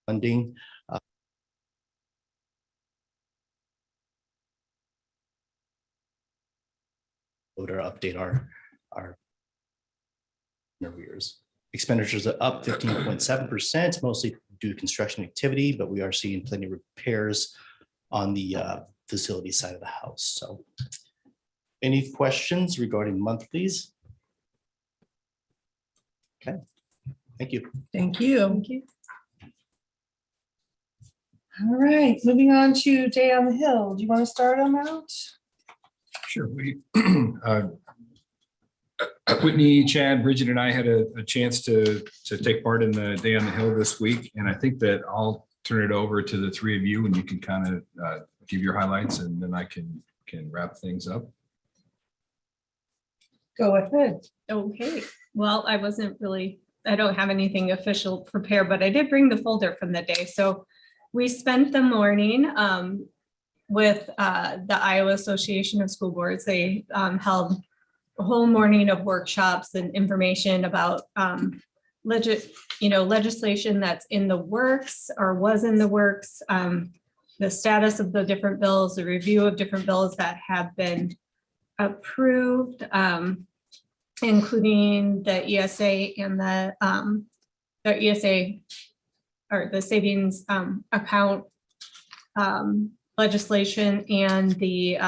funding. Or update our arrears. Expenditures are up 15.7%, mostly due to construction activity, but we are seeing plenty of repairs on the facility side of the house. So any questions regarding monthlies? Okay, thank you. Thank you. Thank you. All right, moving on to Day on the Hill. Do you want to start on that? Sure. We, Whitney, Chad, Bridget, and I had a chance to take part in the Day on the Hill this week, and I think that I'll turn it over to the three of you, and you can kind of give your highlights, and then I can wrap things up. Go ahead. Okay. Well, I don't have anything official prepared, but I did bring the folder from the day. So we spent the morning with the Iowa Association of School Boards. They held a whole morning of workshops and information about legislation that's in the works or was in the works, the status of the different bills, the review of different bills that have been approved, including the ESA and the ESA or the savings account legislation and the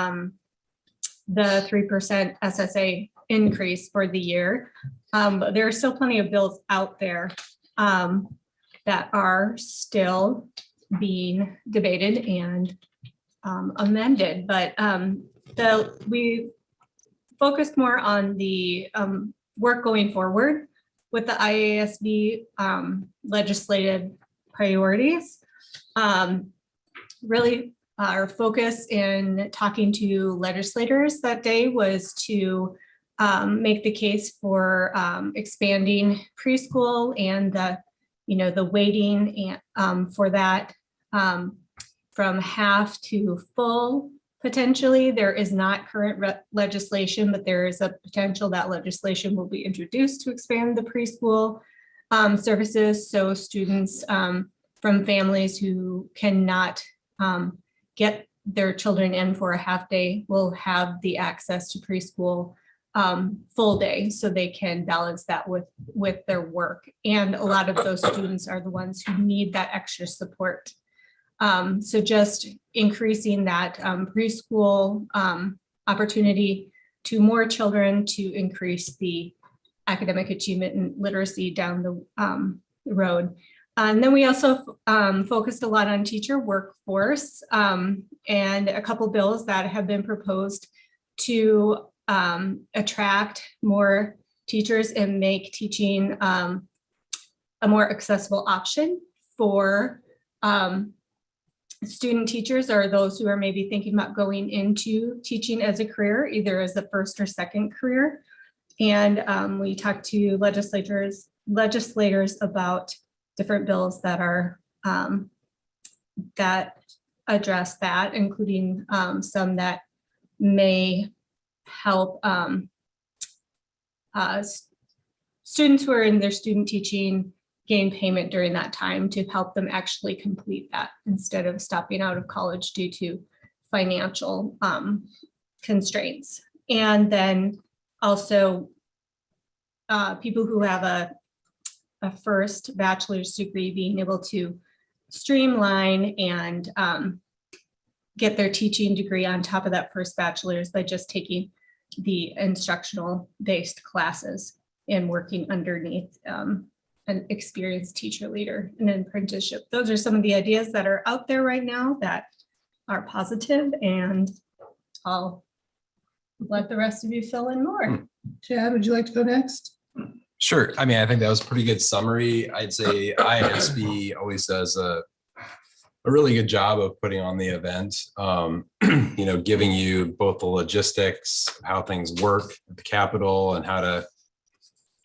3% SSA increase for the year. But there are still plenty of bills out there that are still being debated and amended. But we focused more on the work going forward with the IASB legislative priorities. Really, our focus in talking to legislators that day was to make the case for expanding preschool and the weighting for that from half to full. Potentially, there is not current legislation, but there is a potential that legislation will be introduced to expand the preschool services. So students from families who cannot get their children in for a half day will have the access to preschool full day, so they can balance that with their work. And a lot of those students are the ones who need that extra support. So just increasing that preschool opportunity to more children to increase the academic achievement and literacy down the road. And then we also focused a lot on teacher workforce and a couple bills that have been proposed to attract more teachers and make teaching a more accessible option for student teachers or those who are maybe thinking about going into teaching as a career, either as a first or second career. And we talked to legislators about different bills that are that address that, including some that may help students who are in their student teaching gain payment during that time to help them actually complete that instead of stopping out of college due to financial constraints. And then also people who have a first bachelor's degree being able to streamline and get their teaching degree on top of that first bachelor's by just taking the instructional based classes and working underneath an experienced teacher leader in an apprenticeship. Those are some of the ideas that are out there right now that are positive, and I'll let the rest of you fill in more. Chad, would you like to go next? Sure. I mean, I think that was a pretty good summary. I'd say ISB always does a really good job of putting on the event, giving you both the logistics, how things work at the Capitol, and how to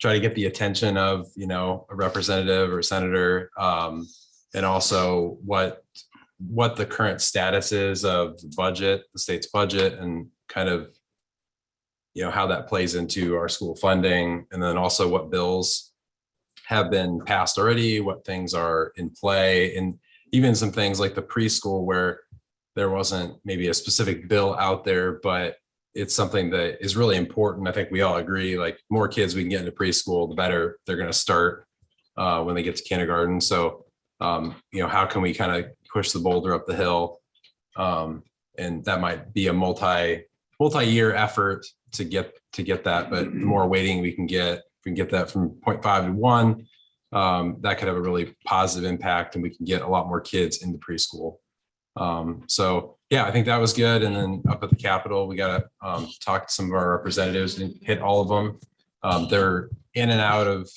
try to get the attention of, a representative or senator, and also what the current status is of the budget, the state's budget, and kind of, how that plays into our school funding, and then also what bills have been passed already, what things are in play, and even some things like the preschool where there wasn't maybe a specific bill out there, but it's something that is really important. I think we all agree, like more kids we can get into preschool, the better they're going to start when they get to kindergarten. So, how can we kind of push the boulder up the hill? And that might be a multi-year effort to get that, but the more weighting we can get, if we can get that from 0.5 to 1, that could have a really positive impact, and we can get a lot more kids into preschool. So yeah, I think that was good. And then up at the Capitol, we got to talk to some of our representatives and hit all of them. They're in and out of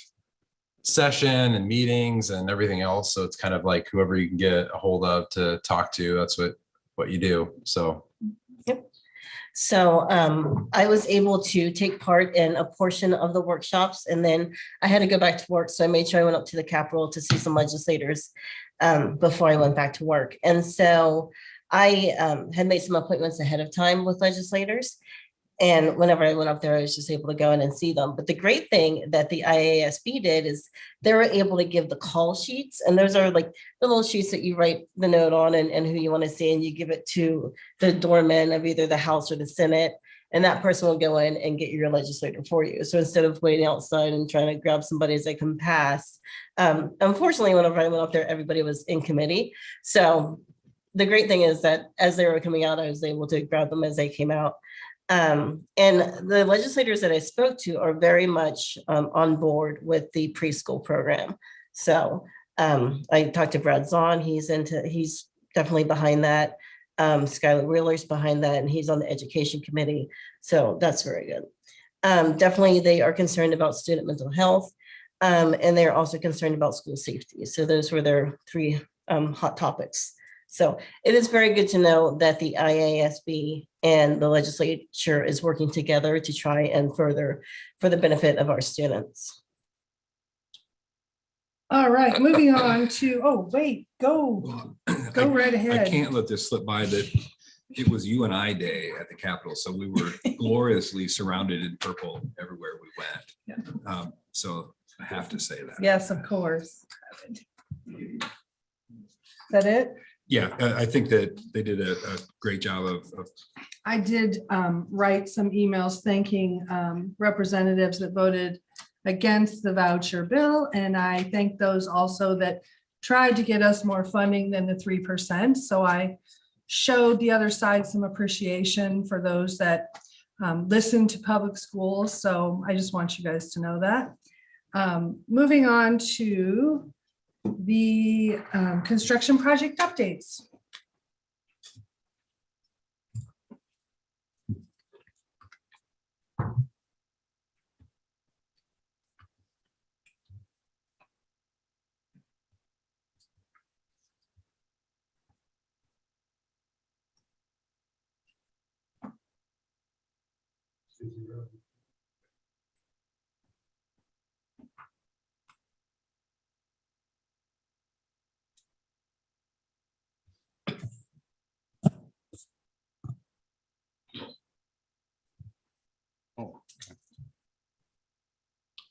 session and meetings and everything else. So it's kind of like whoever you can get a hold of to talk to, that's what you do. So. Yep. So I was able to take part in a portion of the workshops, and then I had to go back to work. So I made sure I went up to the Capitol to see some legislators before I went back to work. And so I had made some appointments ahead of time with legislators. And whenever I went up there, I was just able to go in and see them. But the great thing that the IASB did is they were able to give the call sheets. And those are like the little sheets that you write the note on and who you want to see, and you give it to the doorman of either the House or the Senate. And that person will go in and get your legislator for you. So instead of waiting outside and trying to grab somebody as they come past, unfortunately, whenever I went up there, everybody was in committee. So the great thing is that as they were coming out, I was able to grab them as they came out. And the legislators that I spoke to are very much on board with the preschool program. So I talked to Brad Zahn, he's definitely behind that. Skylar Wheeler's behind that, and he's on the education committee. So that's very good. Definitely they are concerned about student mental health, and they're also concerned about school safety. So those were their 3 hot topics. So it is very good to know that the IASB and the legislature is working together to try and further for the benefit of our students. All right, moving on to, oh, wait, go right I ahead. can't let this slip by that it was you and I day at the Capitol. So we were gloriously surrounded in purple everywhere we went. So I have to say that. Yes, of course. Is that it? Yeah, I think that they did a great job of I did write some emails thanking representatives that voted against the voucher bill. And I thank those also that tried to get us more funding than the 3%. So I showed the other side some appreciation for those that listen to public schools. So I just want you guys to know that. Moving on to the construction project updates.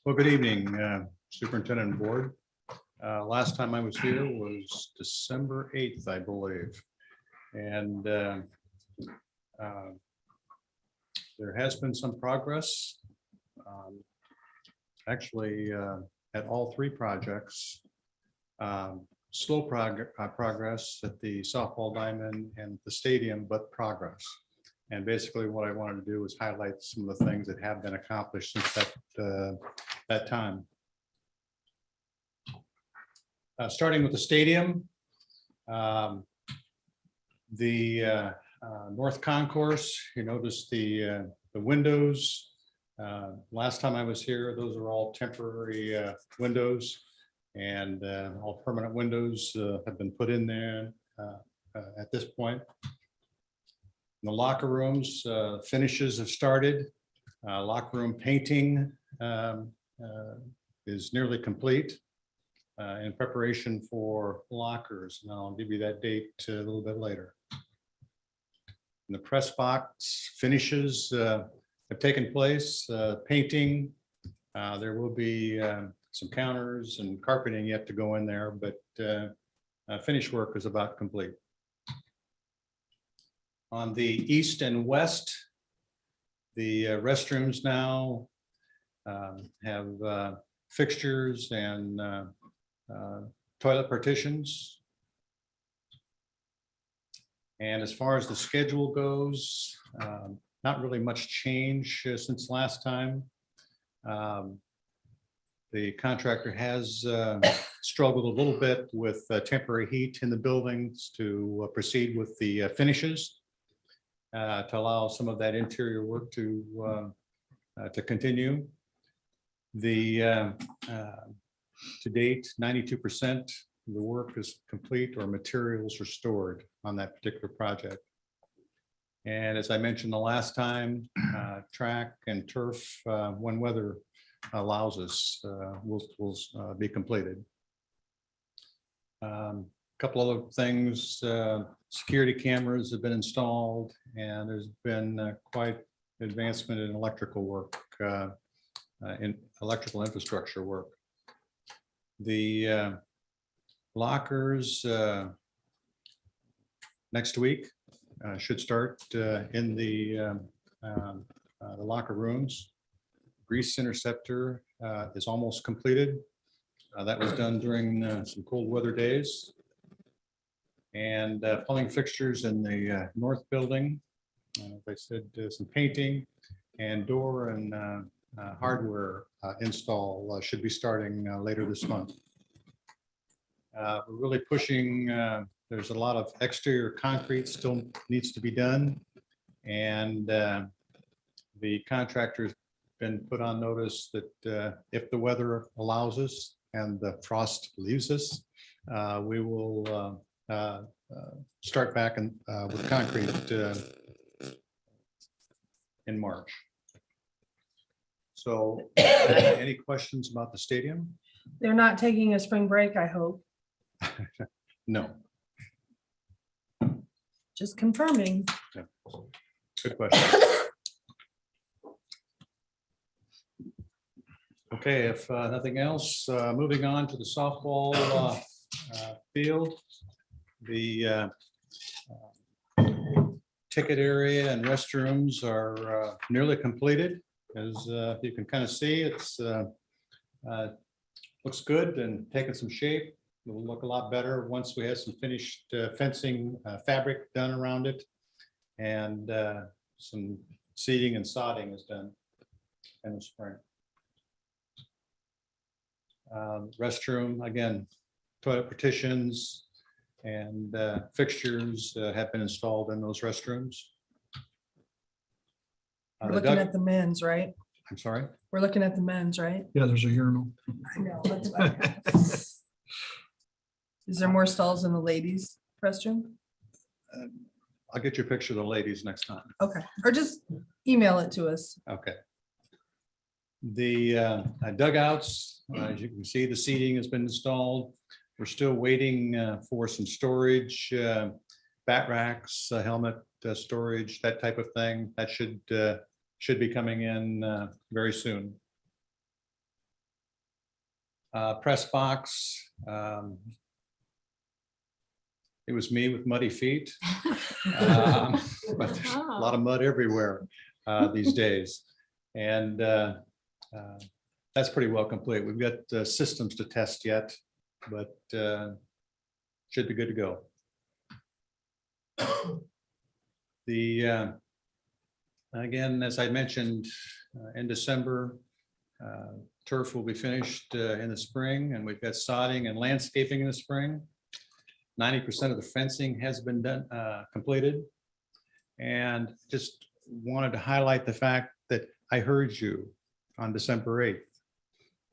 Well, good evening, Superintendent and Board. Last time I was here was December 8th, I believe. And there has been some progress. Actually, at all 3 projects. Slow progress at the softball diamond and the stadium, but progress. And basically what I wanted to do is highlight some of the things that have been accomplished since that time. Starting with the stadium, the North Concourse, you notice the windows. Last time I was here, those are all temporary windows, and all permanent windows have been put in there at this point. In the locker rooms, finishes have started. Locker room painting is nearly complete in preparation for lockers. And I'll give you that date a little bit later. In the press box, finishes have taken place. Painting, there will be some counters and carpeting yet to go in there, but finish work is about complete. On the east and west, the restrooms now have fixtures and toilet partitions. And as far as the schedule goes, not really much change since last time. The contractor has struggled a little bit with temporary heat in the buildings to proceed with the finishes to allow some of that interior work to continue. The to date, 92% of the work is complete or materials are stored on that particular project. And as I mentioned the last time, track and turf, when weather allows us, will be completed. Couple other things, security cameras have been installed, and there's been quite advancement in electrical work, in electrical infrastructure work. The lockers next week should start in the locker rooms. Grease interceptor is almost completed. That was done during some cold weather days. And plumbing fixtures in the north building. As I said, some painting and door and hardware install should be starting later this month. We're really pushing, there's a lot of exterior concrete still needs to be done. And the contractor's been put on notice that if the weather allows us and the frost leaves us, we will start back with concrete in March. So any questions about the stadium? They're not taking a spring break, I hope. No. Just confirming. Good question. Okay, if nothing else, moving on to the softball field. The ticket area and restrooms are nearly completed. As you can kind of see, it's looks good and taking some shape. It will look a lot better once we have some finished fencing fabric done around it, and some seating and sodding is done in the spring. Restroom, again, toilet partitions and fixtures have been installed in those restrooms. We're looking at the men's, right? I'm sorry? We're looking at the men's, right? Yeah, there's a urinal. I know. That's what I have. Is there more stalls in the ladies' restroom? I'll get you a picture of the ladies next time. Okay, or just email it to us. Okay. The dugouts, as you can see, the seating has been installed. We're still waiting for some storage, bat racks, helmet storage, that type of thing. That should be coming in very soon. Press box. It was me with muddy feet. But there's a lot of mud everywhere these days. And that's pretty well complete. We've got systems to test yet, but should be good to go. The again, as I mentioned, in December, turf will be finished in the spring, and we've got sodding and landscaping in the spring. 90% of the fencing has been done, completed. And just wanted to highlight the fact that I heard you on December 8th.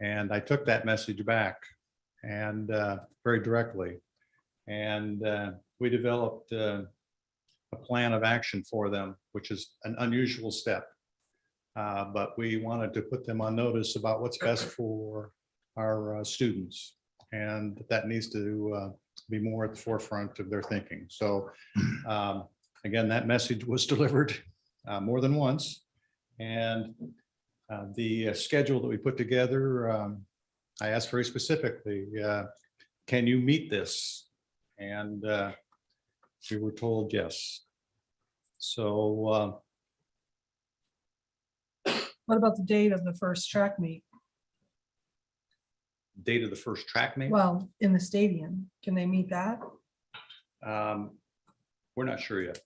And I took that message back and very directly. And we developed a plan of action for them, which is an unusual step. But we wanted to put them on notice about what's best for our students. And that needs to be more at the forefront of their thinking. So again, that message was delivered more than once. And the schedule that we put together, I asked very specifically, can you meet this? And we were told yes. So What about the date of the first track meet? date of the first track meet, Well, in the stadium, can they meet that? we're not sure yet.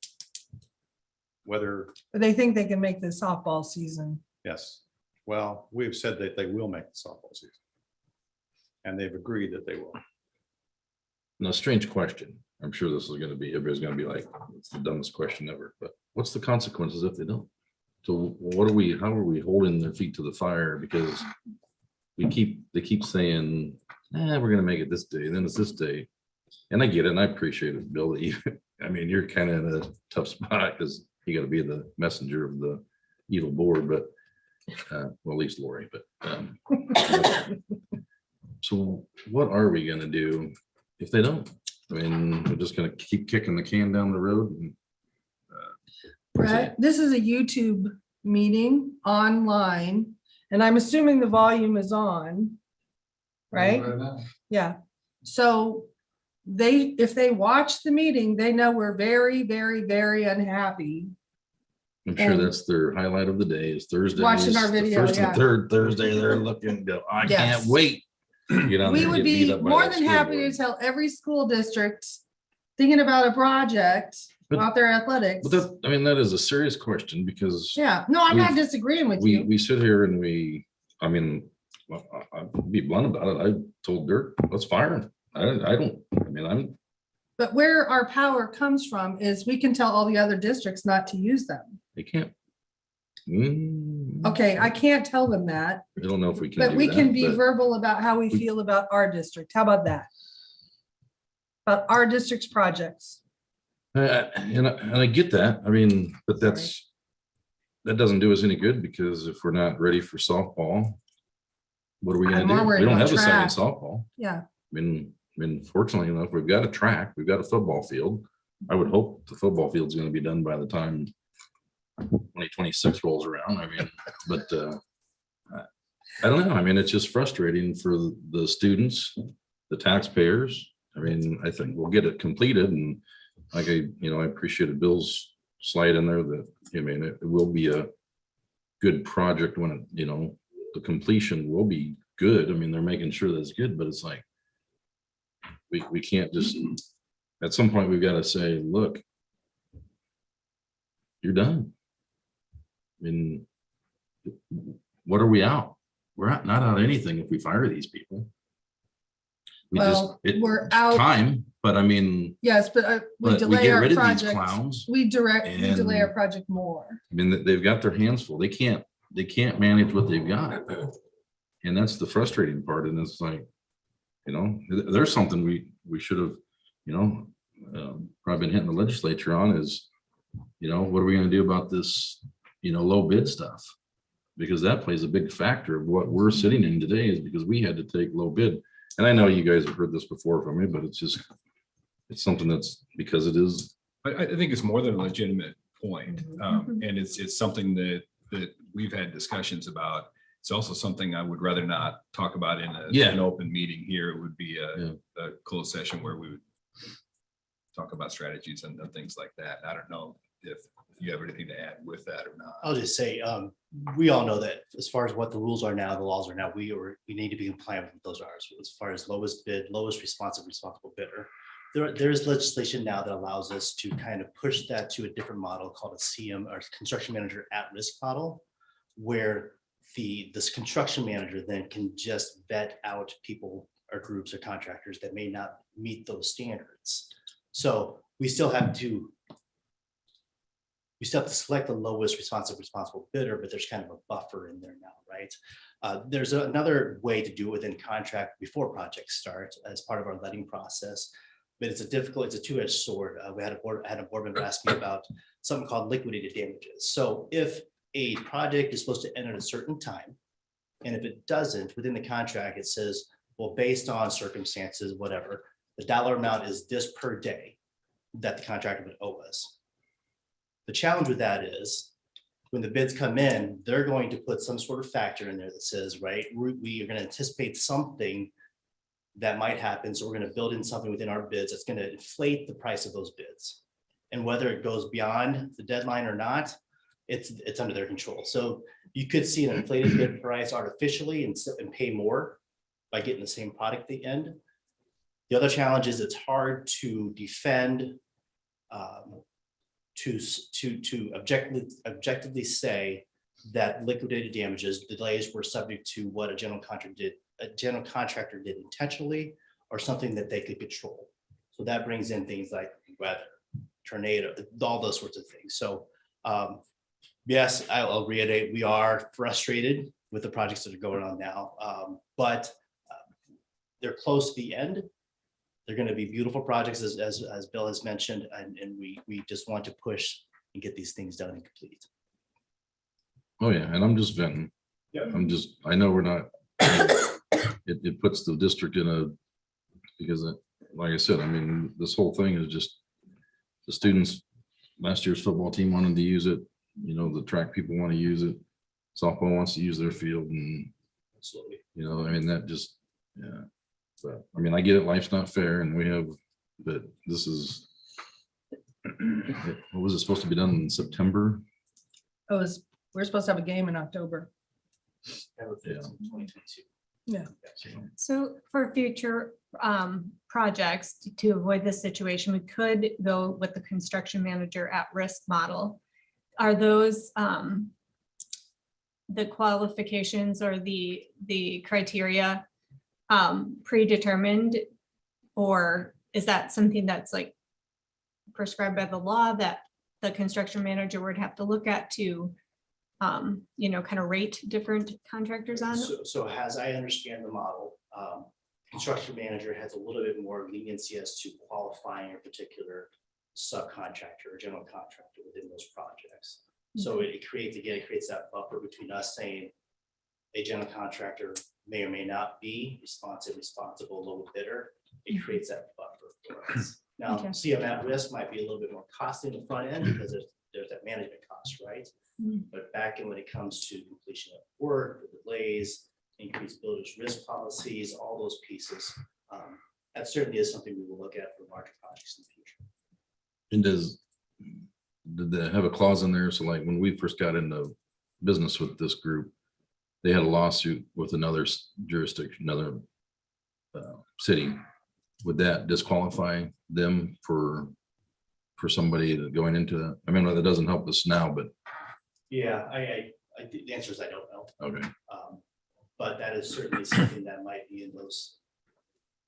Whether, But they think they can make the softball season. yes, well, we've said that they will make the softball season. And they've agreed that they will. Now, strange question. I'm sure this is gonna be, everybody's gonna be like, it's the dumbest question ever, but what's the consequences if they don't? So what are we, how are we holding their feet to the fire? Because they keep saying, we're gonna make it this day, then it's this day. And I get it, and I appreciate it, Bill, that you, I mean, you're kind of in a tough spot because you gotta be the messenger of the evil board, but, well, at least Lori, but, so what are we gonna do if they don't? I mean, we're just gonna keep kicking the can down the road and Brett, this is a YouTube meeting online, and I'm assuming the volume is on, right? Yeah, so if they watch the meeting, they know we're very, very, very unhappy. I'm sure And- that's their highlight of the day is Thursday. Watching our video, First yeah. and third Thursday, they're looking, go, I Yes. can't wait. Get on We there and would get beat be up by more that than school happy to board. tell every school district thinking about a project But- about their athletics. But that, I mean, that is a serious question because Yeah, no, I'm not we've- disagreeing with we you. sit here and I mean, I'll be blunt about it. I told Dirk, let's fire him. I'm, But where our power comes from is we can tell all the other districts not to use them. they can't. Okay, I can't tell them that, I don't know if we can. but do we can that, be but- verbal about how we feel about our district. How about that? About our district's projects. And I get that. I mean, but that doesn't do us any good because if we're not ready for softball, what are we I'm gonna more do? worried We don't about have a second track. softball. Yeah, I mean, fortunately enough, we've got a track, we've got a football field. I would hope the football field's gonna be done by the time 2026 rolls around. I mean, but I don't know. I mean, it's just frustrating for the students, the taxpayers. I mean, I think we'll get it completed and like I appreciated Bill's slide in there that, I mean, it will be a good project when the completion will be good. I mean, they're making sure that it's good, but it's like, we can't just, at some point, we've got to say, look, you're done. I mean, what are we out? We're not out anything if we fire these people. Well, we're out. Time, but I mean, yes, but we but we delay get our rid of these project. clowns. We delay our and- project more. I mean, they've got their hands full. They can't manage what they've got. And that's the frustrating part. And it's like, there's something we should have, probably been hitting the legislature on is, what are we gonna do about this, low bid stuff? Because that plays a big factor of what we're sitting in today is because we had to take low bid. And I know you guys have heard this before from me, but it's something that's because it is. I think it's more than a legitimate point. And it's something that we've had discussions about. It's also something I would rather not talk about in an open meeting here. It would be a closed session where we would talk about strategies and things like that. I don't know if you have anything to add with that or not. I'll just say, we all know that as far as what the rules are now, the laws are now, we need to be compliant with those are. As far as lowest bid, lowest responsible bidder. There's legislation now that allows us to kind of push that to a different model called a CM or construction manager at risk model, where this construction manager then can just vet out people or groups or contractors that may not meet those standards. So we still have to select the lowest responsible bidder, but there's kind of a buffer in there now, right? There's another way to do it within contract before projects start as part of our letting process, but it's a two-edged sword. I had a board member ask me about something called liquidated damages. So if a project is supposed to end at a certain time, and if it doesn't, within the contract, it says, well, based on circumstances, whatever, the dollar amount is this per day that the contractor would owe us. The challenge with that is when the bids come in, they're going to put some sort of factor in there that says, right, we are going to anticipate something that might happen. So we're going to build in something within our bids that's going to inflate the price of those bids. And whether it goes beyond the deadline or not, it's under their control. So you could see an inflated bid price artificially and pay more by getting the same product at the end. The other challenge is it's hard to defend, to objectively say that liquidated damages delays were subject to what a general contractor did intentionally, or something that they could control. So that brings in things like weather, tornado, all those sorts of things. So yes, I'll reiterate, we are frustrated with the projects that are going on now, but they're close to the end. They're going to be beautiful projects, as Bill has mentioned, and we just want to push and get these things done and complete. Oh, yeah, and I'm just venting. Yeah. I know we're not, it puts the district in a, because like I said, I mean, this whole thing is just the students, last year's football team wanted to use it, you know, the track people want to use it. Softball wants to use their field, and Absolutely. you know, I mean, that just, yeah. But I mean, I get it, life's not fair, and we have, but this is, what was it supposed to be done in September? We're supposed to have a game in October. September 15th, 2022. Yeah. So for future projects, to avoid this situation, we could go with the construction manager at risk model. Are those the qualifications or the criteria predetermined, or is that something that's like prescribed by the law that the construction manager would have to look at to you know, kind of rate different contractors on? So as I understand the model, construction manager has a little bit more leniency as to qualifying a particular subcontractor or general contractor within those projects. So it creates that buffer between us saying a general contractor may or may not be responsible, low bidder. It creates that buffer for us. Now, Okay. CM at risk might be a little bit more costly in the front end because there's that management cost, right? But back in when it comes to completion of work, the delays, increased builders risk policies, all those pieces, that certainly is something we will look at for larger projects in the future. And did they have a clause in there? So like when we first got into business with this group, they had a lawsuit with another jurisdiction, another city. Would that disqualify them for somebody going into that? I mean, that doesn't help us now, but. Yeah, the answer is I don't know. Okay. But that is certainly something that might be in those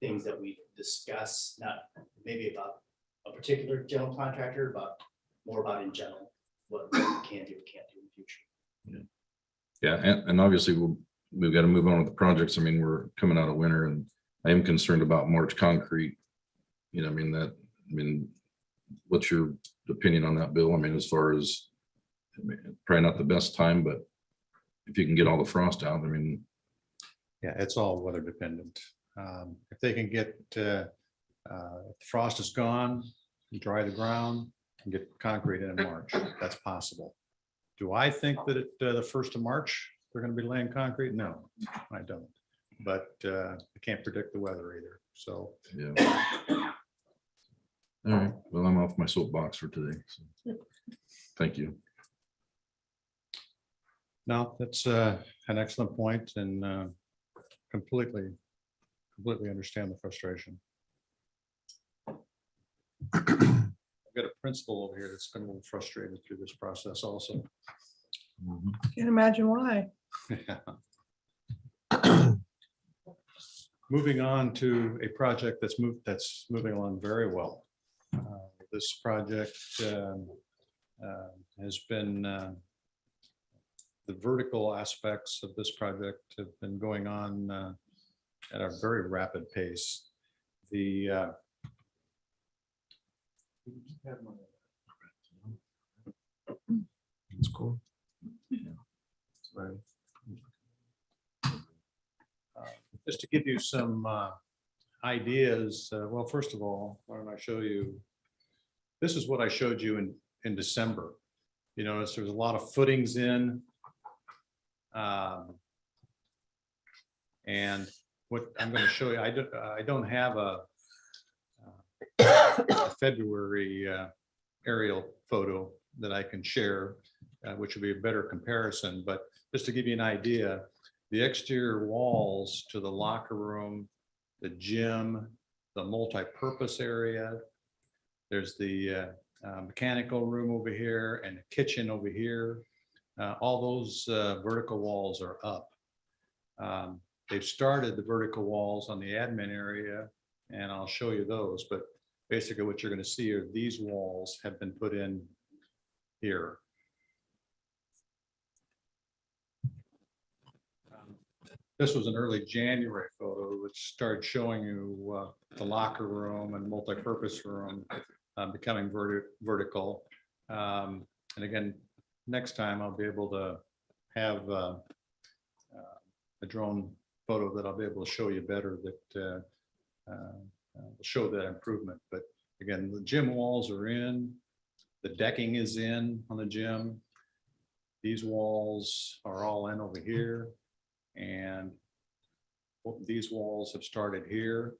things that we discuss, not maybe about a particular general contractor, but more about in general, what we can do, can't do in the future. Yeah, and obviously we've got to move on with the projects. I mean, we're coming out of winter, and I am concerned about March concrete. You know, I mean, what's your opinion on that, Bill? I mean, as far as, I mean, probably not the best time, but if you can get all the frost out, I mean. Yeah, it's all weather dependent. If they can get, if the frost is gone, dry the ground, and get concrete in March, that's possible. Do I think that the 1st of March, they're going to be laying concrete? No, I don't. But I can't predict the weather either, so. Yeah. All right, well, I'm off my soapbox for today. So. Thank you. No, that's an excellent point, and completely understand the frustration. I've got a principal over here that's been a little frustrated through this process also. Can't imagine why. Moving on to a project that's moving along very well. This project has been, the vertical aspects of this project have been going on at a very rapid pace. That's cool. Just to give you some ideas, well, first of all, why don't I show you? This is what I showed you in December. You notice there's a lot of footings in. And what I'm going to show you, I don't have a February aerial photo that I can share, which would be a better comparison. But just to give you an idea, the exterior walls to the locker room, the gym, the multi-purpose area, there's the mechanical room over here and the kitchen over here. All those vertical walls are up. They've started the vertical walls on the admin area, and I'll show you those. But basically what you're going to see are these walls have been put in here. This was an early January photo, which started showing you the locker room and multi-purpose room becoming vertical. And again, next time I'll be able to have a drone photo that I'll be able to show you better that will show that improvement. But again, the gym walls are in, the decking is in on the gym. These walls are all in over here. And these walls have started here.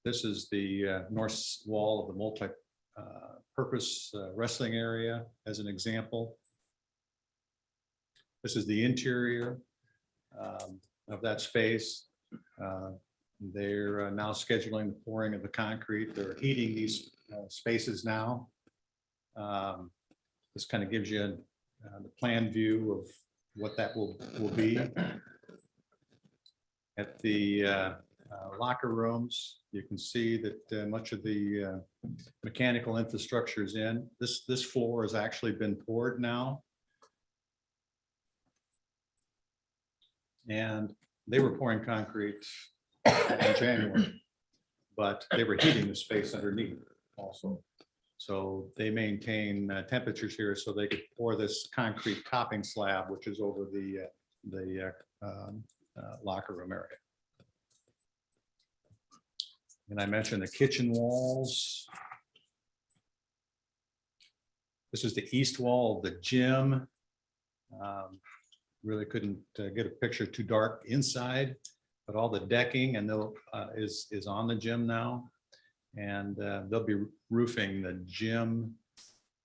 This is the north wall of the multi-purpose wrestling area as an example. This is the interior of that space. They're now scheduling the pouring of the concrete. They're heating these spaces now. This kind of gives you the plan view of what that will be. At the locker rooms, you can see that much of the mechanical infrastructure is in. This floor has actually been poured now. And they were pouring concrete in January, but they were heating the space underneath also. So they maintain temperatures here so they could pour this concrete topping slab, which is over the locker room area. And I mentioned the kitchen walls. This is the east wall of the gym. Really couldn't get a picture too dark inside, but all the decking and is on the gym now. And they'll be roofing the gym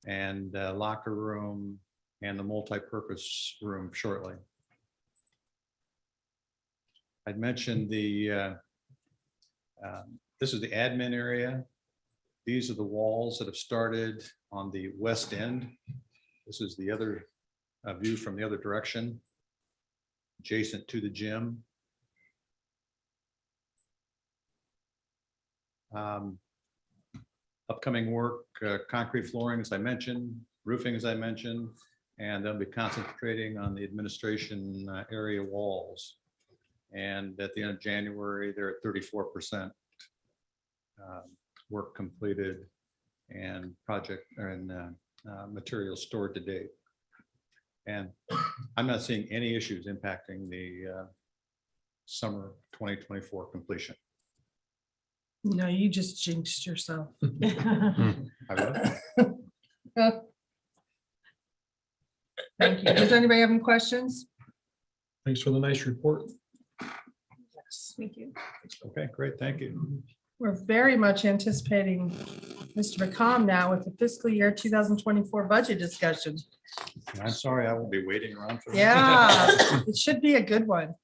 and locker room and the multi-purpose room shortly. I'd mentioned the this is the admin area. These are the walls that have started on the west end. This is the other view from the other direction, adjacent to the gym. Upcoming work, concrete flooring, as I mentioned, roofing, as I mentioned, and they'll be concentrating on the administration area walls. And at the end of January, they're at 34% work completed and project and materials stored to date. And I'm not seeing any issues impacting the summer 2024 completion. No, you just jinxed yourself. I will. Thank you. Does anybody have any questions? Thanks for the nice report. Yes. Thank you. Okay, great. Thank you. We're very much anticipating Mr. McCom now with the fiscal year 2024 budget discussion. I'm sorry, I won't be waiting around for that. Yeah, it should be a good one.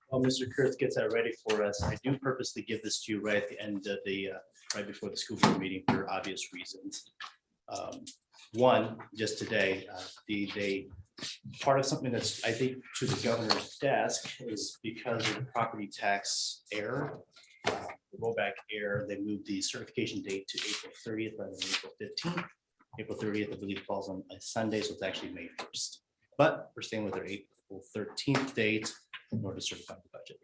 While Mr. Kurth gets that ready for us, I do purposely give this to you right at the end of the, right before the school board meeting for obvious reasons. One, just today, part of something that's, I think, to the governor's desk is because of the property tax error, the rollback error, they moved the certification date to April 30th rather than April 15th. April 30th, I believe, falls on a Sunday, so it's actually May 1st. But we're staying with our April 13th date in order to certify the budget.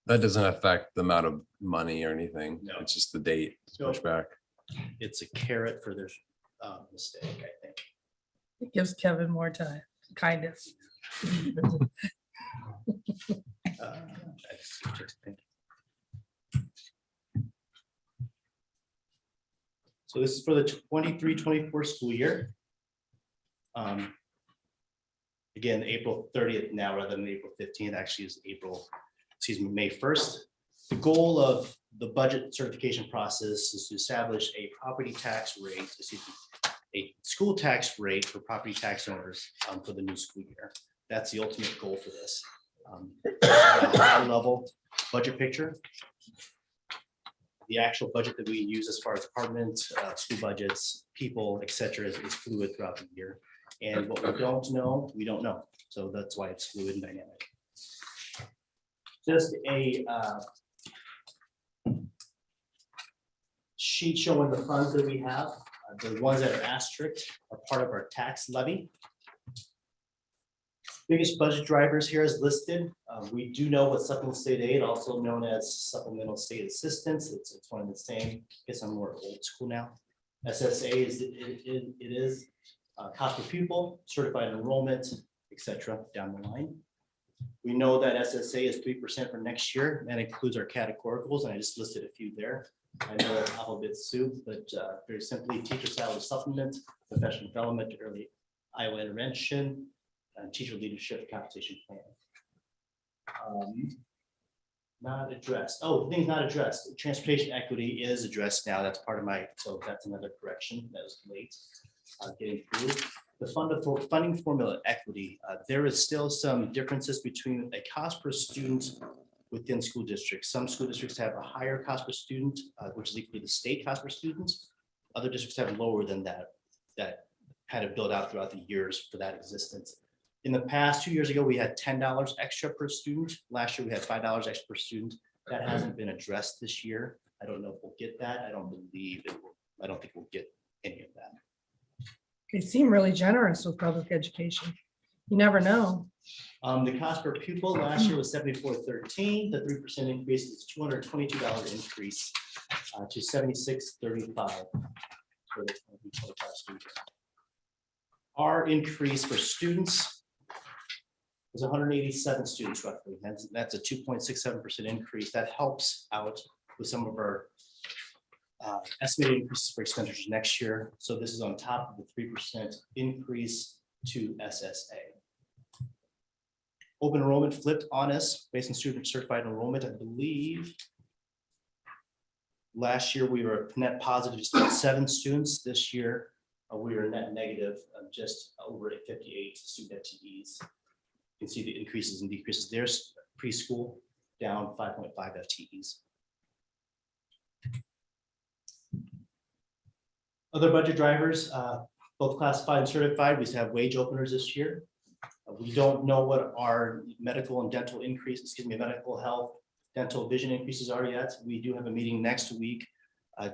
That doesn't affect the amount of money or anything. No. It's just the date to push back. it's a carrot for their mistake, I think. It gives Kevin more time, kind of. I just think. So this is for the 23-24 school year. Again, April 30th now rather than April 15th, actually is May 1st. The goal of the budget certification process is to establish a property tax rate, a school tax rate for property tax owners for the new school year. That's the ultimate goal for this. High level budget picture. The actual budget that we use as far as departments, school budgets, people, et cetera, is fluid throughout the year. And what we don't know, we don't know. So that's why it's fluid and dynamic. Just a sheet showing the funds that we have. The ones that are asterisked are part of our tax levy. Biggest budget drivers here is listed. We do know what supplemental state aid, also known as supplemental state assistance. It's one of the same. I guess I'm more old school now. SSA is it is cost per pupil, certified enrollment, etc. down the line. We know that SSA is 3% for next year. That includes our categoricals, and I just listed a few there. I know it's alphabet soup, but very simply, teacher salary supplement, professional development, early Iowa intervention, and teacher leadership compensation plan. Not addressed. Oh, the thing's not addressed. Transportation equity is addressed now. That's part of my, so that's another correction that was late. Getting through the funding formula equity. There is still some differences between a cost per student within school districts. Some school districts have a higher cost per student, which is equal to the state cost per student. Other districts have lower than that. That kind of built out throughout the years for that existence. In the past, 2 years ago, we had $10 extra per student. Last year, we had $5 extra per student. That hasn't been addressed this year. I don't know if we'll get that. I don't believe it will. I don't think we'll get any of that. They seem really generous with public education. You never know. The cost per pupil last year was $74.13. The 3% increase is $222 increase to $76.35 for the 2025 school year. Our increase for students was 187 students roughly. That's a 2.67% increase. That helps out with some of our estimated increases for expenditures next year. So this is on top of the 3% increase to SSA. Open enrollment flipped on us based on student certified enrollment. I believe last year we were net positive, just about 7 students. This year we were net negative, just over 58 student FTEs. You can see the increases and decreases. There's preschool down 5.5 FTEs. Other budget drivers, both classified and certified, we have wage openers this year. We don't know what our medical and dental increase, medical health, dental vision increases are yet. We do have a meeting next week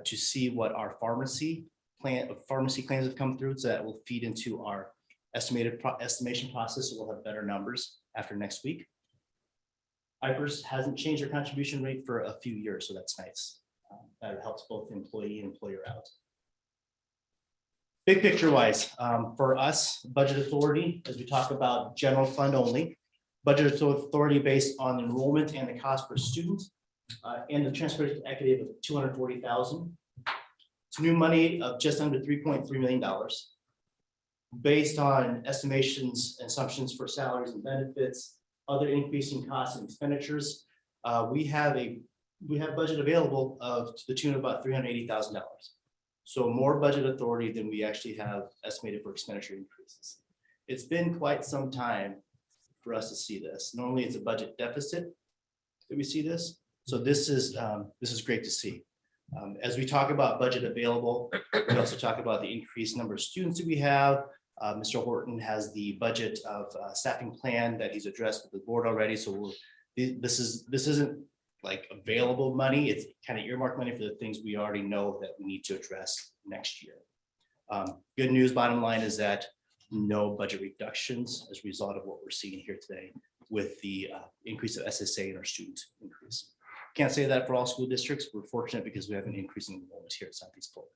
to see what our pharmacy claims have come through, so that will feed into our estimation process. So we'll have better numbers after next week. IPERS hasn't changed their contribution rate for a few years, so that's nice. That helps both employee and employer out. Big picture wise, for us, budget authority, as we talk about general fund only, budget authority based on enrollment and the cost per student, and the transportation equity of 240,000. It's new money of just under $3.3 million. Based on estimations and assumptions for salaries and benefits, other increasing costs and expenditures, we have budget available to the tune of about $380,000. So more budget authority than we actually have estimated for expenditure increases. It's been quite some time for us to see this. Normally it's a budget deficit that we see this. So this is great to see. As we talk about budget available, we also talk about the increased number of students that we have. Mr. Horton has the budget of staffing plan that he's addressed with the board already. So this isn't like available money. It's kind of earmarked money for the things we already know that we need to address next year. Good news, bottom line is that no budget reductions as a result of what we're seeing here today with the increase of SSA in our student increase. Can't say that for all school districts. We're fortunate because we have an increase in enrollment here at Southeast Polk.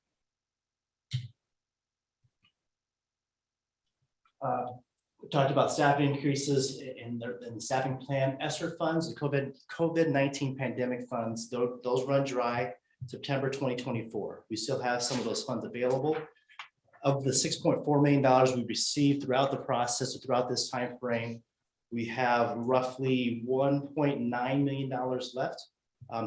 We talked about staffing increases in the staffing plan, ESSER funds, the COVID-19 pandemic funds, those run dry September 2024. We still have some of those funds available. Of the $6.4 million we received throughout the process, throughout this time frame, we have roughly $1.9 million left.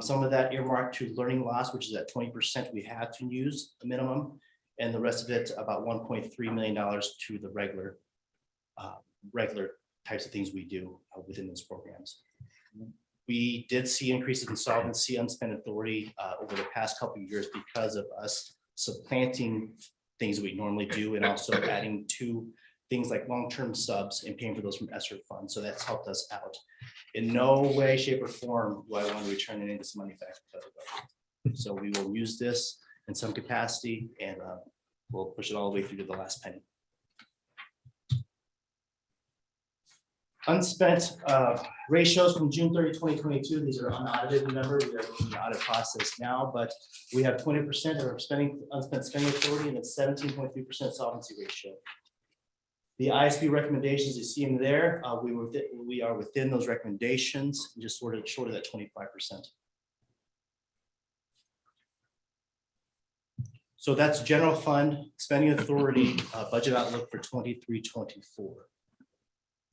Some of that earmarked to learning loss, which is at 20% we had to use a minimum, and the rest of it, about $1.3 million to the regular types of things we do within those programs. We did see increases in solvency, unspent authority over the past couple of years because of us supplanting things we normally do and also adding to things like long-term subs and paying for those from ESSER funds. So that's helped us out. In no way, shape, or form do I want to return any of this money back to the federal government. So we will use this in some capacity and we'll push it all the way through to the last penny. Unspent ratios from June 30, 2022. These are unaudited. Remember, we are in the audit process now, but we have 20% of our unspent spending authority and it's 17.3% solvency ratio. The ISB recommendations you see in there, we are within those recommendations, just short of that 25%. So that's general fund spending authority budget outlook for 23-24.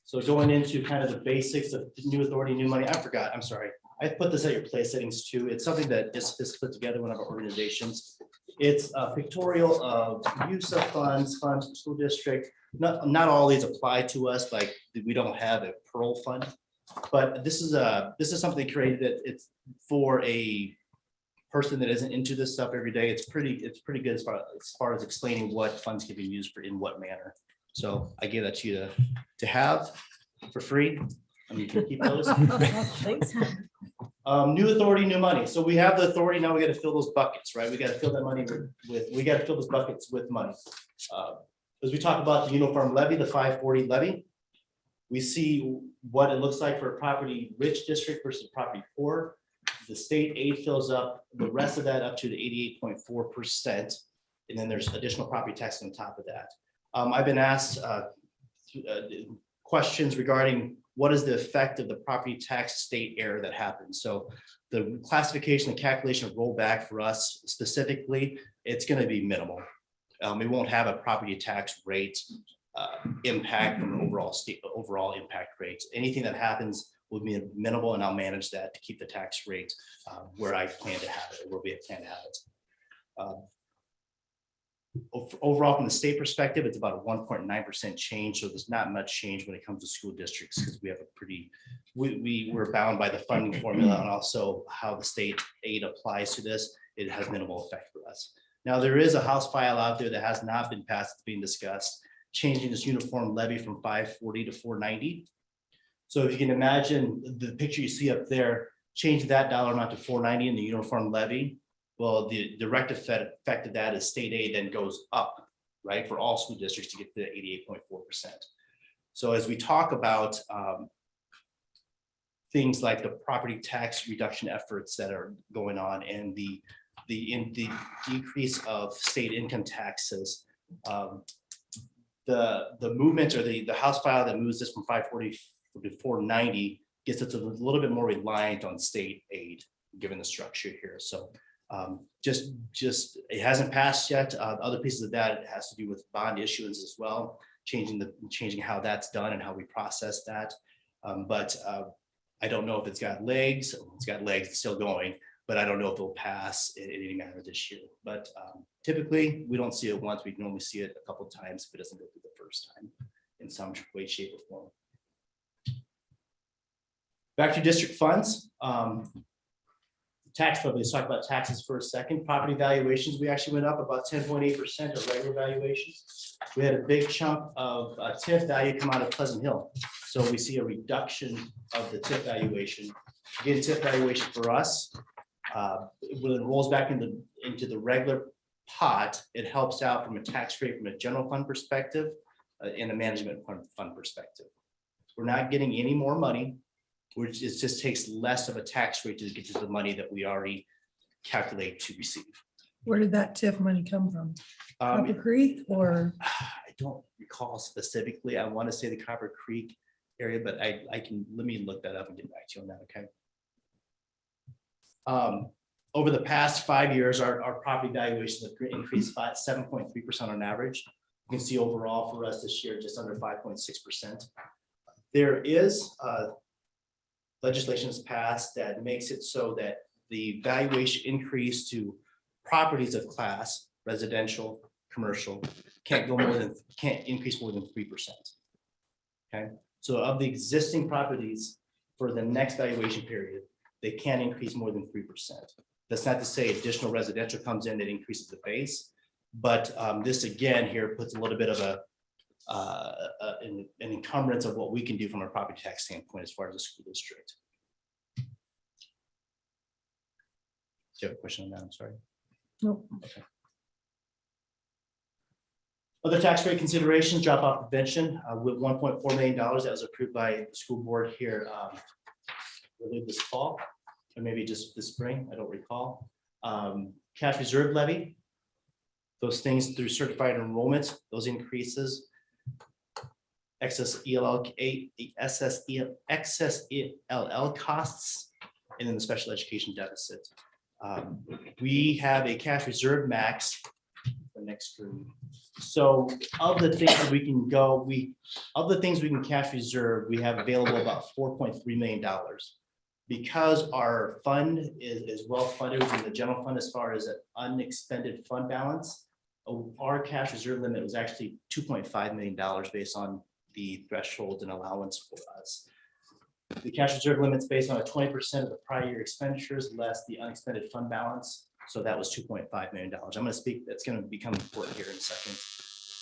So going into kind of the basics of new authority, new money. I'm sorry. I put this at your place settings too. It's something that is put together in one of our organizations. It's a pictorial of use of funds for school district. Not all these apply to us, like we don't have a Pearl fund, but this is something created that it's for a person that isn't into this stuff every day. It's pretty good as far as explaining what funds can be used for in what manner. So I gave that to you to have for free. And you can keep those. Thanks. New authority, new money. So we have the authority, now we got to fill those buckets, right? We got to fill that money we got to fill those buckets with money. As we talk about the uniform levy, the 540 levy, we see what it looks like for a property rich district versus property poor. The state aid fills up the rest of that up to the 88.4%. And then there's additional property tax on top of that. I've been asked questions regarding what is the effect of the property tax state error that happens. So the classification and calculation of rollback for us specifically, it's going to be minimal. We won't have a property tax rate impact from overall impact rates. Anything that happens will be minimal, and I'll manage that to keep the tax rate where I plan to have it, or where we have planned to have it. Overall, from the state perspective, it's about a 1.9% change. So there's not much change when it comes to school districts because we have a pretty, we're bound by the funding formula and also how the state aid applies to this. It has minimal effect for us. Now, there is a House file out there that has not been passed, it's being discussed, changing this uniform levy from 540 to 490. So if you can imagine the picture you see up there, change that dollar amount to 490 in the uniform levy. Well, the direct effect of that is state aid then goes up, right, for all school districts to get to 88.4%. So as we talk about things like the property tax reduction efforts that are going on and the decrease of state income taxes, the movement or the House file that moves this from 540 to 490 gets us a little bit more reliant on state aid, given the structure here. So just it hasn't passed yet. Other pieces of that has to do with bond issuance as well, changing how that's done and how we process that. But I don't know if it's got legs. It's got legs, it's still going, but I don't know if it'll pass in any manner this year. But typically we don't see it once. We can only see it a couple of times if it doesn't go through the first time in some way, shape, or form. Back to district funds. Tax, let's talk about taxes for a second. Property valuations, we actually went up about 10.8% of regular valuations. We had a big chunk of TIF value come out of Pleasant Hill. So we see a reduction of the TIF valuation. Again, TIF valuation for us, when it rolls back into the regular pot, it helps out from a tax rate from a general fund perspective and a management fund perspective. We're not getting any more money, which just takes less of a tax rate to get to the money that we already calculate to receive. Where did that TIF money come from? Um, Copper Creek or? I don't recall specifically. I want to say the Copper Creek area, but I can, let me look that up and get back to you on that, okay? Over the past 5 years, our property valuations have increased by 7.3% on average. You can see overall for us this year, just under 5.6%. There is legislation that's passed that makes it so that the valuation increase to properties of class, residential, commercial, can't increase more than 3%. Okay, so of the existing properties for the next valuation period, they can't increase more than 3%. That's not to say additional residential comes in that increases the base, but this again here puts a little bit of an encumbrance of what we can do from a property tax standpoint as far as the school district. Do you have a question on that? I'm sorry. Nope. Okay. Other tax rate considerations, drop off prevention with $1.4 million that was approved by the school board here earlier this fall, or maybe just this spring, I don't recall. Cash reserve levy, those things through certified enrollment, those increases. Excess ELL costs, and then the special education deficit. We have a cash reserve max. The next screen. So of the things that we can go, of the things we can cash reserve, we have available about $4.3 million. Because our fund is well funded in the general fund as far as an unexpended fund balance, our cash reserve limit was actually $2.5 million based on the threshold and allowance for us. The cash reserve limit's based on a 20% of the prior year expenditures less the unexpended fund balance. So that was $2.5 million. I'm going to speak, that's going to become important here in a second.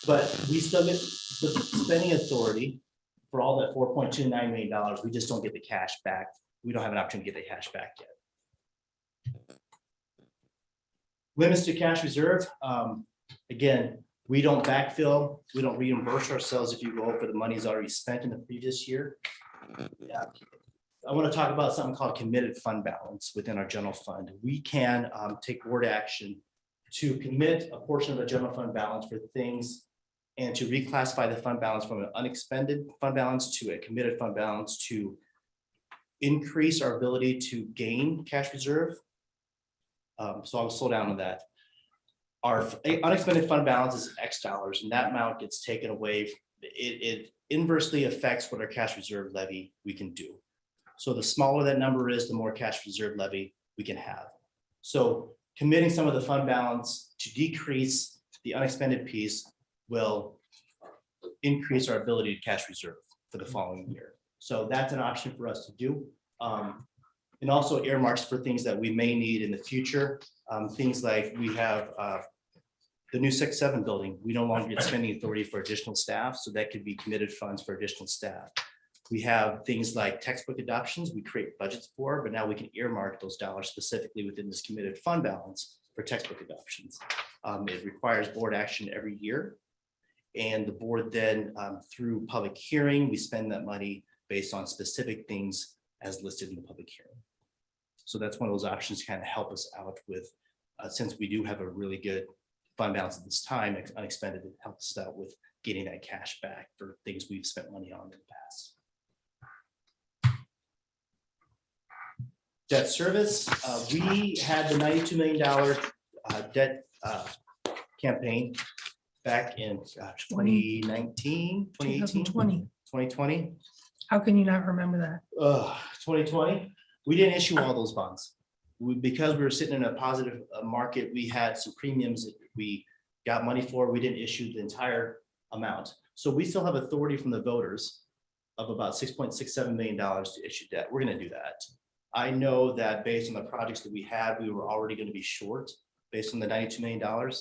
But we still get the spending authority for all that $4.29 million. We just don't get the cash back. We don't have an opportunity to get the cash back yet. Limits to cash reserve. Again, we don't backfill. We don't reimburse ourselves if you go over the money's already spent in the previous year. Yeah. I want to talk about something called committed fund balance within our general fund. We can take board action to commit a portion of the general fund balance for things and to reclassify the fund balance from an unexpended fund balance to a committed fund balance to increase our ability to gain cash reserve. So I'll slow down on that. Our unexpended fund balance is X dollars, and that amount gets taken away. It inversely affects what our cash reserve levy we can do. So the smaller that number is, the more cash reserve levy we can have. So committing some of the fund balance to decrease the unexpended piece will increase our ability to cash reserve for the following year. So that's an option for us to do. And also earmarks for things that we may need in the future. Things like we have the new 6-7 building. We no longer get spending authority for additional staff, so that could be committed funds for additional staff. We have things like textbook adoptions we create budgets for, but now we can earmark those dollars specifically within this committed fund balance for textbook adoptions. It requires board action every year. And the board then through public hearing, we spend that money based on specific things as listed in the public hearing. So that's one of those options to kind of help us out with, since we do have a really good fund balance at this time, unexpended, it helps us out with getting that cash back for things we've spent money on in the past. Debt service, we had the $92 million debt campaign back in 2019, 2018, 2020. How can you not remember that? 2020, we didn't issue all those bonds. Because we were sitting in a positive market, we had some premiums that we got money for. We didn't issue the entire amount. So we still have authority from the voters of about $6.67 million to issue debt. We're going to do that. I know that based on the projects that we had, we were already going to be short based on the $92 million.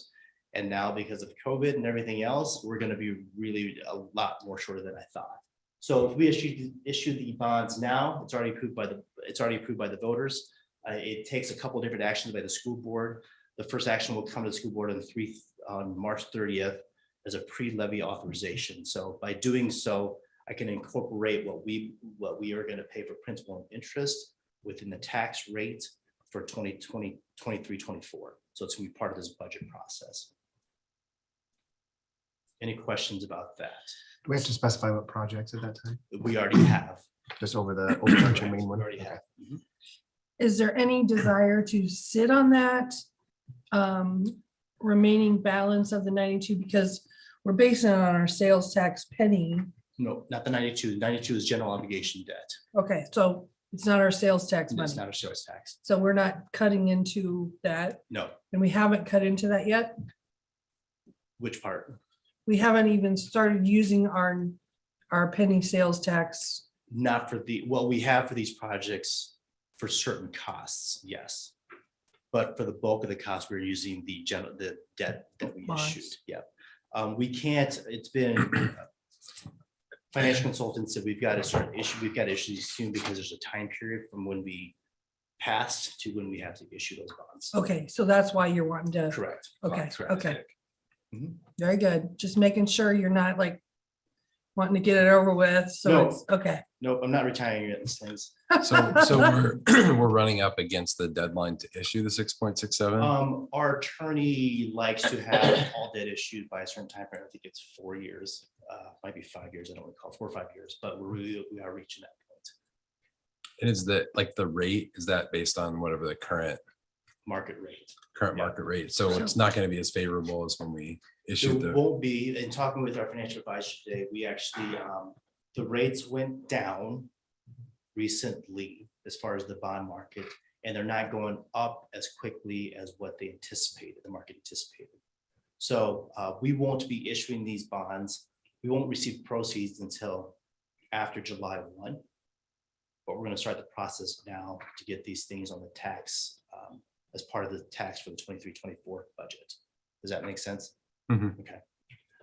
And now because of COVID and everything else, we're going to be really a lot more shorter than I thought. So if we issue the bonds now, it's already approved by the voters. It takes a couple of different actions by the school board. The first action will come to the school board on March 30th as a pre-levy authorization. So by doing so, I can incorporate what we are going to pay for principal and interest within the tax rate for 2023-24. So it's gonna be part of this budget process. Any questions about that? Do we have to specify what projects at that time? We already have. Just over the overarching main We one? already have. Mhm. Is there any desire to sit on that remaining balance of the 92? Because we're basing it on our sales tax penny. No, not the 92. 92 is general obligation debt. Okay, so it's not our sales tax It's money. not a sales tax. So we're not cutting into that, No, and we haven't cut into that yet. which part? We haven't even started using our penny sales tax. Not for the, well, we have for these projects for certain costs, yes. But for the bulk of the costs, we're using the debt that we Bonds. issued, yeah. We can't, it's been financial consultants said we've got to issue these soon because there's a time period from when we passed to when we have to issue those bonds. Okay, so that's why you're wanting to, Correct. okay, Correct. okay. Mhm. Very good. Just making sure you're not like wanting to get it over with. So No. it's, okay. Nope, I'm not retiring yet, these things. So we're, we're running up against the deadline to issue the 6.67. Our attorney likes to have all debt issued by a certain time frame. I think it's 4 years, might be 5 years. I don't recall, 4 or 5 years, but we are reaching that point. And is that like the rate, is that based on whatever the current Market rate. yeah. market rate? So it's not going to be as favorable as when we issued It the, won't be, in talking with our financial advisor today, we actually, the rates went down recently as far as the bond market, and they're not going up as quickly as what they anticipated, the market anticipated. So we won't be issuing these bonds. We won't receive proceeds until after July 1. But we're going to start the process now to get these things on the tax as part of the tax for the 23-24 budget. Does that make sense? Mhm. Okay.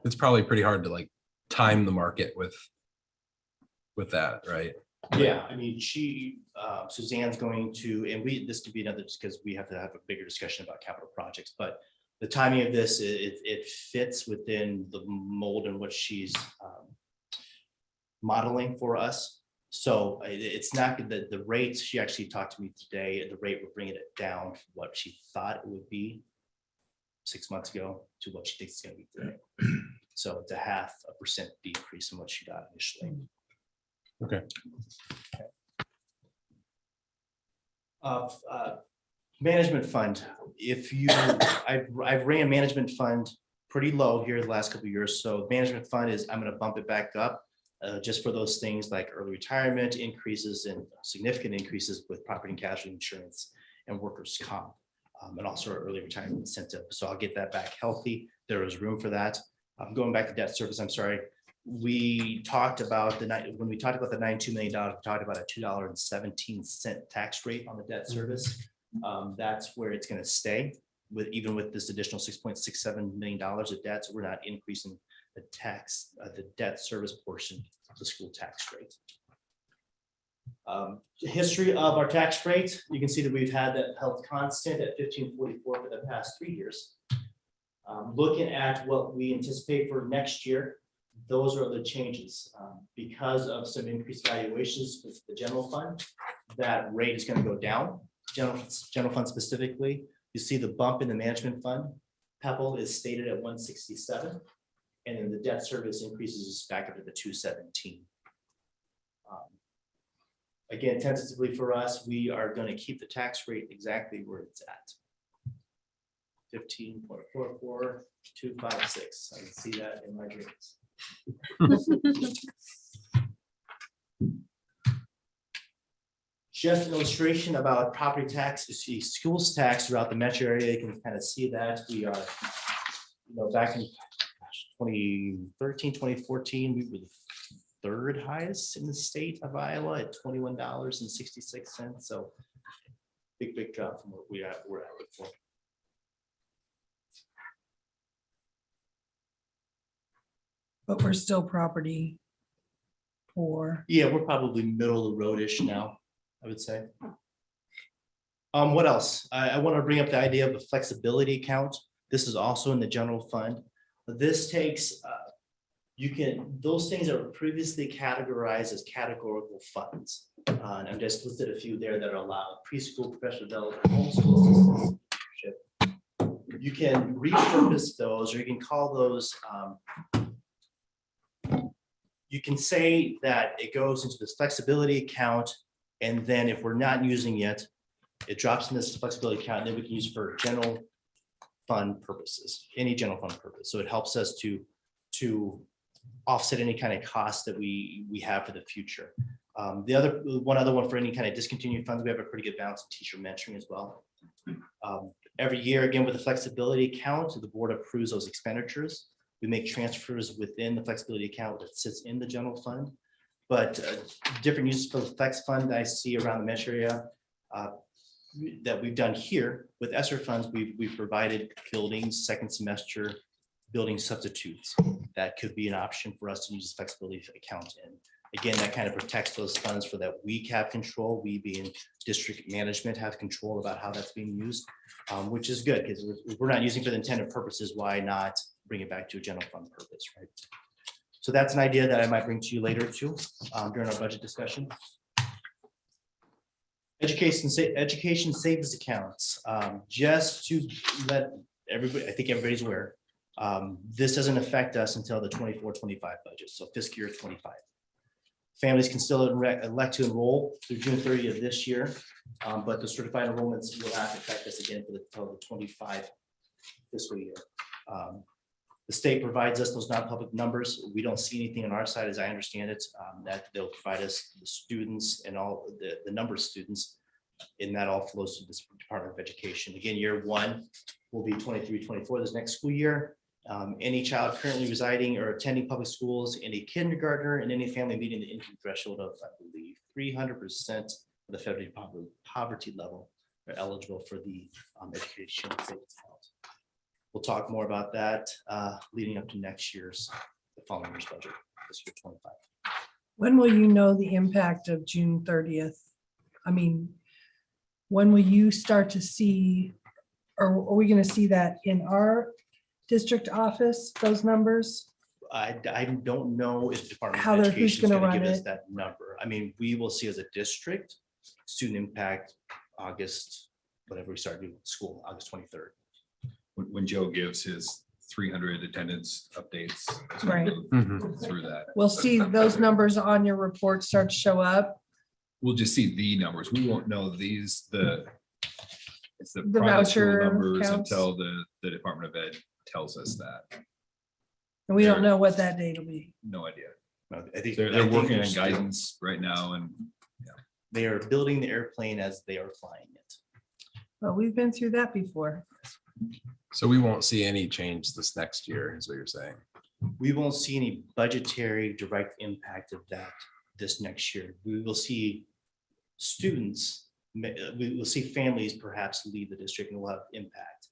it's probably pretty hard to like time the market with that, right? Yeah, I mean, Suzanne's going to, and this could be another, just because we have to have a bigger discussion about capital projects, but the timing of this, it fits within the mold in what she's modeling for us. So it's not that the rates, she actually talked to me today, and the rate, we're bringing it down from what she thought it would be 6 months ago to what she thinks it's gonna be today. So it's a 0.5% decrease in what she got initially. Okay. Management fund, I've ran management fund pretty low here the last couple of years, so management fund is, I'm gonna bump it back up. Just for those things like early retirement increases and significant increases with property and casualty insurance and workers' comp. And also our early retirement incentive, so I'll get that back healthy. There is room for that. Going back to debt service, I'm sorry. We talked about when we talked about the $92 million, we talked about a $2.17 tax rate on the debt service. That's where it's going to stay with, even with this additional $6.67 million of debt. So we're not increasing the tax, the debt service portion of the school tax rate. History of our tax rate, you can see that we've had that held constant at 15.44 for the past 3 years. Looking at what we anticipate for next year, those are the changes. Because of some increased valuations with the general fund, that rate is going to go down. General fund specifically, you see the bump in the management fund. PEPAL is stated at 167, and then the debt service increases back up to the 217. Again, tentatively for us, we are going to keep the tax rate exactly where it's at. 15.44256. I can see that in my dreams. Just an illustration about property tax, you see schools tax throughout the metro area. You can kind of see that we are, back in 2013, 2014, we were the third highest in the state of Iowa at $21.66. So big drop from where we're at before. But we're still property poor. Yeah, we're probably middle of the road-ish now, I would say. What else? I want to bring up the idea of a flexibility account. This is also in the general fund. This takes, those things are previously categorized as categorical funds. And I've just listed a few there that are allowed: preschool, professional development, homeschool assistance, leadership. you can repurpose those, or you can call those, you can say that it goes into this flexibility account, and then if we're not using it, it drops in this flexibility account, and then we can use for general fund purposes, any general fund purpose. So it helps us to offset any kind of costs that we have for the future. One other one for any kind of discontinued funds, we have a pretty good balance in teacher mentoring as well. Every year, again, with the flexibility account, the board approves those expenditures. We make transfers within the flexibility account that sits in the general fund. But different uses for the flex fund I see around the metro area that we've done here with ESSER funds, we've provided buildings, second semester building substitutes. That could be an option for us to use the flexibility account in. Again, that kind of protects those funds for that we have control. We being district management have control about how that's being used, which is good because we're not using for the intended purposes. Why not bring it back to a general fund purpose, right? So that's an idea that I might bring to you later too, during our budget discussion. Education savings accounts, just to let everybody, I think everybody's aware, this doesn't affect us until the 24-25 budget, so fiscal year 25. Families can still elect to enroll through June 30 of this year, but the certified enrollments will not affect us again for the 25 fiscal year. The state provides us those non-public numbers. We don't see anything on our side, as I understand it, that they'll provide us the students and all the number of students, and that all flows to this Department of Education. Again, year one will be 23-24 this next school year. Any child currently residing or attending public schools, any kindergartner, and any family meeting the income threshold of, I believe, 300% of the federal poverty level are eligible for the education savings account. We'll talk more about that leading up to next year's, the following year's budget, this year 25. When will you know the impact of June 30th? I mean, when will you start to see, or are we gonna see that in our district office, those numbers? I don't know if Department How of they're- who's Education is gonna going to run give us it? that number. I mean, we will see as a district, student impact, August, whatever we start doing school, August 23rd. When Joe gives his 300 attendance updates. Right. Through that. We'll see those numbers on your report start to show up. We'll just see the numbers. We won't know these, it's the The private school voucher numbers counts. until the Department of Ed tells us that. And we don't know what that date will be. No idea. I think They're I think working they're on still- guidance right now, and They are building the airplane as they are flying it. Well, we've been through that before. So we won't see any change this next year, is what you're saying. We won't see any budgetary direct impact of that this next year. We will see students, we will see families perhaps leave the district and will have impact.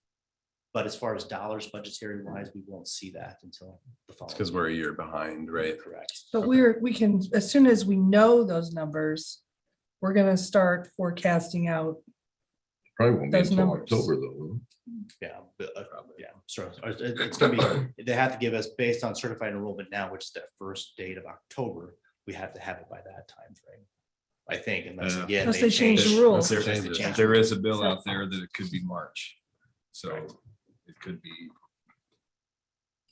But as far as dollars budgetary wise, we won't see that until the fall. Because we're a year behind, right? Correct. But we can, as soon as we know those numbers, we're gonna start forecasting out. Probably won't be Those until numbers. October though. Yeah, yeah, so it's gonna be, they have to give us based on certified enrollment now, which is that first date of October, we have to have it by that time frame. I think, unless Yeah. again. Unless they change the rules. Unless they change there the is a bill out there that it could be March. So it could be.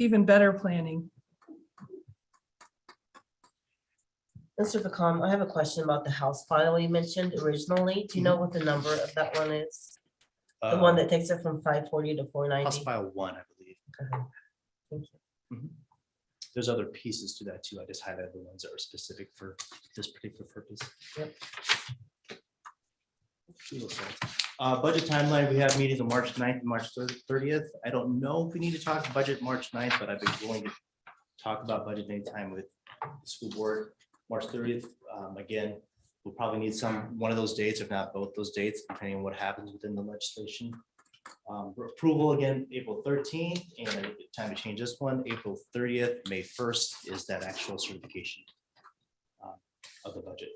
Even better planning. Mr. Pecom, I have a question about the House file you mentioned originally. Do you know what the number of that one is? The one that takes it from 540 to House 490? File 1, I believe. Thank you. There's other pieces to that too. I just highlighted the ones that are specific for this particular purpose. Yep. Budget timeline, we have meetings on March 9th and March 30th. I don't know if we need to talk budget March 9th, but I've been going to talk about budget anytime with the school board. March 30th, again, we'll probably need one of those dates, if not both those dates, depending on what happens within the legislation. For approval again, April 13th, and time to change this one, April 30th, May 1st is that actual certification of the budget.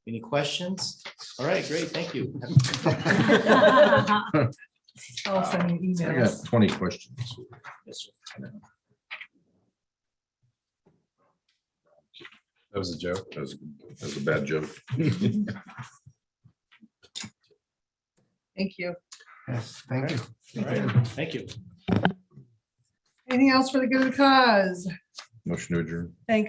Any questions? All right, great, thank you. I'll send you I emails. got 20 questions. Yes, sir. That was a joke. That was a bad joke. Thank you. Yes, thank you. All right, thank you. Anything else for the good of the cause? Motion to adjourn. Thanks.